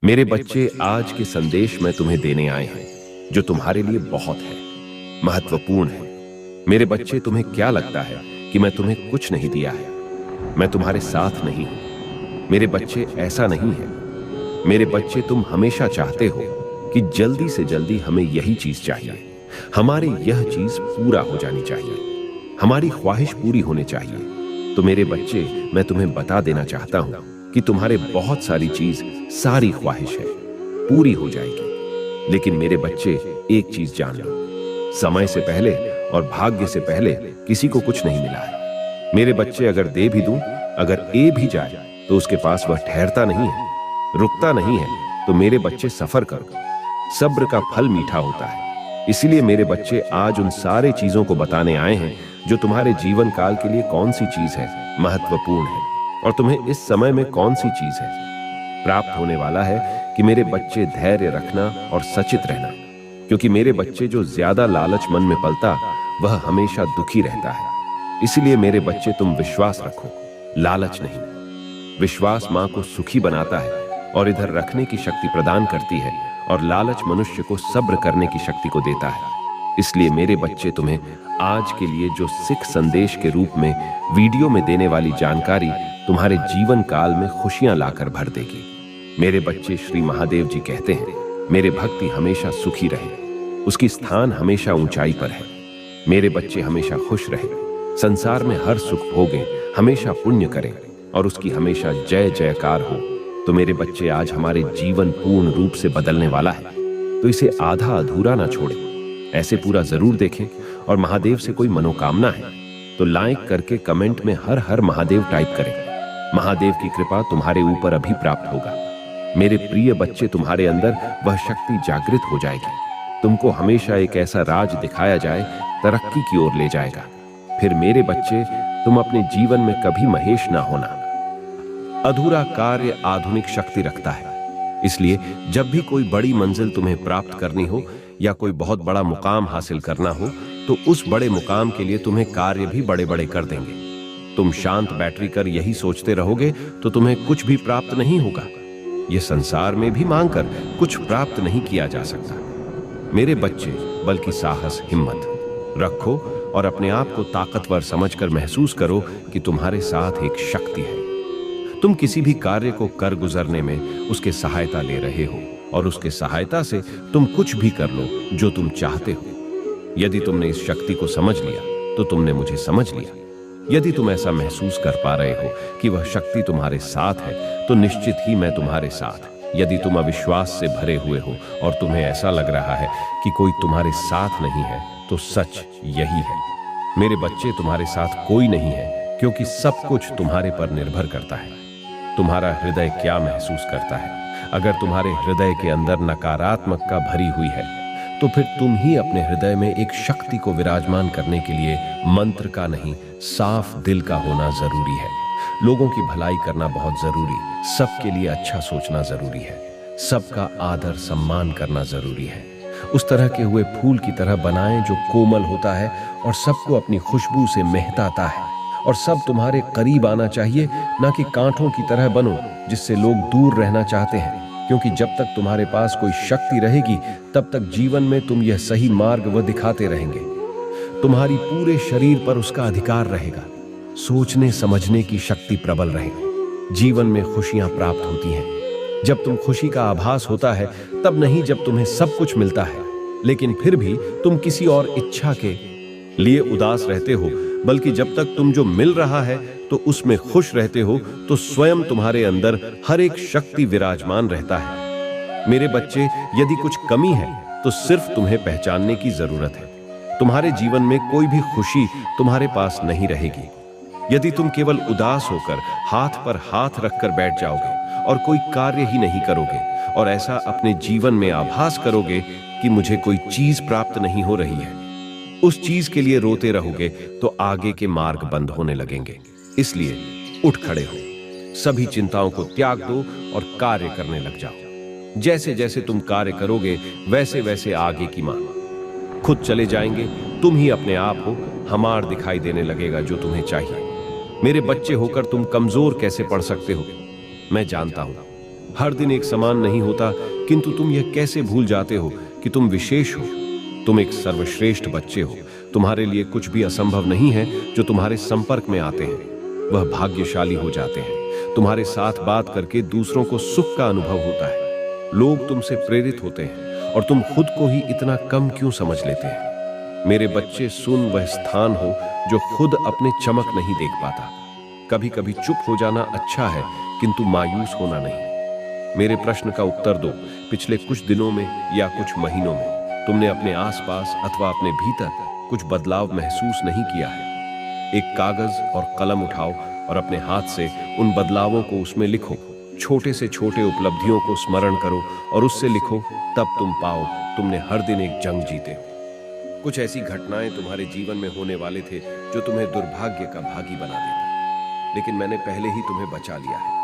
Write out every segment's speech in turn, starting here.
मेरे बच्चे, आज के संदेश में तुम्हें देने आए हैं जो तुम्हारे लिए बहुत है, महत्वपूर्ण है। मेरे बच्चे, तुम्हें क्या लगता है कि मैं तुम्हें कुछ नहीं दिया है? मैं तुम्हारे साथ नहीं हूं। मेरे बच्चे, ऐसा नहीं है। मेरे बच्चे, तुम हमेशा चाहते हो कि जल्दी से जल्दी हमें यही चीज चाहिए, हमारी यह चीज पूरा हो जानी चाहिए, हमारी ख्वाहिश पूरी होनी चाहिए। तो मेरे बच्चे, मैं तुम्हें बता देना चाहता हूं कि तुम्हारे बहुत सारी चीज, सारी ख्वाहिश है, पूरी हो जाएगी। लेकिन मेरे बच्चे, एक चीज जान लो, समय से पहले और भाग्य से पहले किसी को कुछ नहीं मिला है। मेरे बच्चे, अगर दे भी दूं, अगर ए भी जाए, तो उसके पास वह ठहरता नहीं है, रुकता नहीं है। तो मेरे बच्चे, सफर करो, सब्र का फल मीठा होता है। इसलिए मेरे बच्चे, आज उन सारे चीजों को बताने आए हैं जो तुम्हारे जीवन काल के लिए कौन सी चीज है, महत्वपूर्ण है, और तुम्हें इस समय में कौन सी चीज है प्राप्त होने वाला है। कि मेरे बच्चे, धैर्य रखना और सचेत रहना, क्योंकि मेरे बच्चे, जो ज्यादा लालच मन में पलता, वह हमेशा दुखी रहता है। इसलिए मेरे बच्चे, तुम विश्वास रखो, लालच नहीं। विश्वास मां को सुखी बनाता है और इधर रखने की शक्ति प्रदान करती है, और लालच मनुष्य को सब्र करने की शक्ति को देता है। इसलिए मेरे बच्चे, तुम्हें आज के लिए जो सिख संदेश के रूप में वीडियो में देने वाली जानकारी तुम्हारे जीवन काल में खुशियां लाकर भर देगी। मेरे बच्चे, श्री महादेव जी कहते हैं, मेरे भक्ति हमेशा सुखी रहे, उसकी स्थान हमेशा ऊंचाई पर है। मेरे बच्चे हमेशा खुश रहे, संसार में हर सुख भोगें, हमेशा पुण्य करें, और उसकी हमेशा जय जयकार हो। तो मेरे बच्चे, आज हमारे जीवन पूर्ण रूप से बदलने वाला है, तो इसे आधा अधूरा ना छोड़ें, ऐसे पूरा जरूर देखें। और महादेव से कोई मनोकामना है तो लाइक करके कमेंट में हर हर महादेव टाइप करें। महादेव की कृपा तुम्हारे ऊपर अभी प्राप्त होगा। मेरे प्रिय बच्चे, तुम्हारे अंदर वह शक्ति जागृत हो जाएगी। तुमको हमेशा एक ऐसा राज दिखाया जाए, तरक्की की ओर ले जाएगा। फिर मेरे बच्चे, तुम अपने जीवन में कभी महेश ना होना। अधूरा कार्य आधुनिक शक्ति रखता है। इसलिए जब भी कोई बड़ी मंजिल तुम्हें प्राप्त करनी हो या कोई बहुत बड़ा मुकाम हासिल करना हो, तो उस बड़े मुकाम के लिए तुम्हें कार्य भी बड़े बड़े कर देंगे। तुम शांत बैटरी कर यही सोचते रहोगे तो तुम्हें कुछ भी प्राप्त नहीं होगा। यह संसार में भी मांगकर कुछ प्राप्त नहीं किया जा सकता। मेरे बच्चे, बल्कि साहस, हिम्मत रखो और अपने आप को ताकतवर समझकर महसूस करो कि तुम्हारे साथ एक शक्ति है। तुम किसी भी कार्य को कर गुजरने में उसके सहायता ले रहे हो, और उसके सहायता से तुम कुछ भी कर लो जो तुम चाहते हो। यदि तुमने इस शक्ति को समझ लिया तो तुमने मुझे समझ लिया। यदि तुम ऐसा महसूस कर पा रहे हो कि वह शक्ति तुम्हारे साथ है, तो निश्चित ही मैं तुम्हारे साथ। यदि तुम अविश्वास से भरे हुए हो और तुम्हें ऐसा लग रहा है कि कोई तुम्हारे साथ नहीं है, तो सच यही है। मेरे बच्चे, तुम्हारे साथ कोई नहीं है, क्योंकि सब कुछ तुम्हारे पर निर्भर करता है। तुम्हारा हृदय क्या महसूस करता है? अगर तुम्हारे हृदय के अंदर नकारात्मकता भरी हुई है, तो फिर तुम ही अपने हृदय में एक शक्ति को विराजमान करने के लिए मंत्र का नहीं, साफ दिल का होना जरूरी है। लोगों की भलाई करना बहुत जरूरी, सबके लिए अच्छा सोचना जरूरी है, सबका आदर सम्मान करना जरूरी है। उस तरह के हुए फूल की तरह बनाएं जो कोमल होता है और सबको अपनी खुशबू से महकाता है। और सब तुम्हारे करीब आना चाहिए, ना कि कांटों की तरह बनो जिससे लोग दूर रहना चाहते हैं। क्योंकि जब तक तुम्हारे पास कोई शक्ति रहेगी, तब तक जीवन में तुम यह सही मार्ग व दिखाते रहेंगे। तुम्हारी पूरे शरीर पर उसका अधिकार रहेगा। सोचने समझने की शक्ति प्रबल रहे। जीवन में खुशियां प्राप्त होती हैं जब तुम खुशी का आभास होता है, तब नहीं जब तुम्हें सब कुछ मिलता है। लेकिन फिर भी तुम किसी और इच्छा के लिए उदास रहते हो, बल्कि जब तक तुम जो मिल रहा है तो उसमें खुश रहते हो, तो स्वयं तुम्हारे अंदर हर एक शक्ति विराजमान रहता है। मेरे बच्चे, यदि कुछ कमी है तो सिर्फ तुम्हें पहचानने की जरूरत है। तुम्हारे जीवन में कोई भी खुशी तुम्हारे पास नहीं रहेगी यदि तुम केवल उदास होकर हाथ पर हाथ रखकर बैठ जाओगे और कोई कार्य ही नहीं करोगे, और ऐसा अपने जीवन में आभास करोगे कि मुझे कोई चीज प्राप्त नहीं हो रही है। उस चीज के लिए रोते रहोगे तो आगे के मार्ग बंद होने लगेंगे। इसलिए उठ खड़े हो, सभी चिंताओं को त्याग दो और कार्य करने लग जाओ। जैसे जैसे तुम कार्य करोगे, वैसे वैसे आगे की मांग खुद चले जाएंगे। तुम ही अपने आप हो, हमार दिखाई देने लगेगा जो तुम्हें चाहिए। मेरे बच्चे होकर तुम कमजोर कैसे पड़ सकते हो? मैं जानता हूं। हर दिन एक समान नहीं होता, किंतु तुम यह कैसे भूल जाते हो कि तुम विशेष हो। तुम एक सर्वश्रेष्ठ बच्चे हो। तुम्हारे लिए कुछ भी असंभव नहीं है। जो तुम्हारे संपर्क में आते हैं वह भाग्यशाली हो जाते हैं। तुम्हारे साथ बात करके दूसरों को सुख का अनुभव होता है। लोग तुमसे प्रेरित होते हैं और तुम खुद को ही इतना कम क्यों समझ लेते हैं। मेरे बच्चे, सुन वह स्थान हो जो खुद अपने चमक नहीं देख पाता। कभी कभी चुप हो जाना अच्छा है, किंतु मायूस होना नहीं। मेरे प्रश्न का उत्तर दो। पिछले कुछ दिनों में या कुछ महीनों में तुमने अपने आसपास अथवा अपने भीतर कुछ बदलाव महसूस नहीं किया है। एक कागज और कलम उठाओ और अपने हाथ से उन बदलावों को उसमें लिखो। छोटे से छोटे उपलब्धियों को स्मरण करो और उससे लिखो, तब तुम पाओ तुमने हर दिन एक जंग जीते हो। कुछ ऐसी घटनाएं तुम्हारे जीवन में होने वाले थे जो तुम्हें दुर्भाग्य का भागी बना देती, लेकिन मैंने पहले ही तुम्हें बचा लिया है।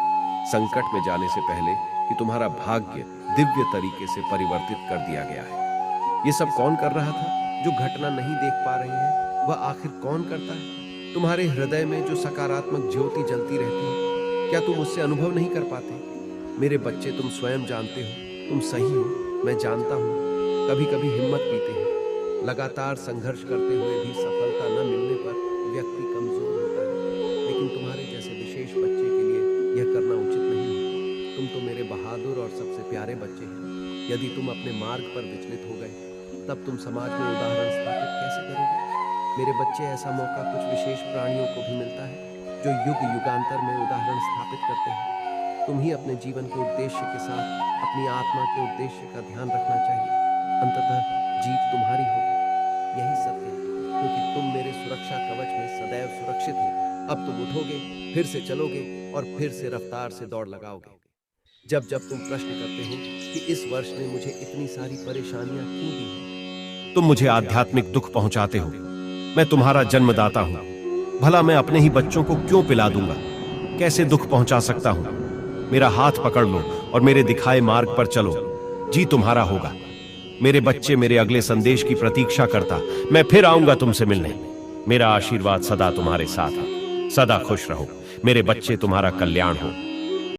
संकट में जाने से पहले कि तुम्हारा भाग्य दिव्य तरीके से परिवर्तित कर दिया गया है। ये सब कौन कर रहा था? जो घटना नहीं देख पा रहे हैं वह आखिर कौन करता है? तुम्हारे हृदय में जो सकारात्मक ज्योति जलती रहती है, क्या तुम उससे अनुभव नहीं कर पाते? मेरे बच्चे, तुम स्वयं जानते हो तुम सही हो, मैं जानता हूँ। कभी कभी हिम्मत पीते हैं। लगातार संघर्ष करते हुए भी सफलता न मिलने पर व्यक्ति कमजोर होता है, लेकिन तुम्हारे जैसे विशेष बच्चे के लिए यह करना उचित नहीं है। तुम तो मेरे बहादुर और सबसे प्यारे बच्चे हैं। यदि तुम अपने मार्ग पर विचलित हो गए तब तुम समाज में उदाहरण स्थापित कैसे करोगे? मेरे बच्चे, ऐसा मौका कुछ विशेष प्राणियों को भी मिलता है जो युग युगांतर में उदाहरण स्थापित करते हैं। तुम ही अपने जीवन के उद्देश्य के साथ अपनी आत्मा के उद्देश्य का ध्यान रखना चाहिए। अंततः जीत तुम्हारी होगी, यही सत्य है, क्योंकि तुम मेरे सुरक्षा कवच में सदैव सुरक्षित हो। अब तुम उठोगे, फिर से चलोगे और फिर से रफ्तार से दौड़ लगाओगे। जब जब तुम प्रश्न करते हो कि इस वर्ष ने मुझे इतनी सारी परेशानियां क्यों दी हैं, तुम मुझे आध्यात्मिक दुख पहुंचाते हो। मैं तुम्हारा जन्मदाता हूं। भला मैं अपने ही बच्चों को क्यों पिला दूंगा? कैसे दुख पहुंचा सकता हूं? मेरा हाथ पकड़ लो और मेरे दिखाए मार्ग पर चलो। जी तुम्हारा होगा। मेरे बच्चे, मेरे अगले संदेश की प्रतीक्षा करता। मैं फिर आऊंगा तुमसे मिलने। मेरा आशीर्वाद सदा तुम्हारे साथ है। सदा खुश रहो मेरे बच्चे। तुम्हारा कल्याण हो।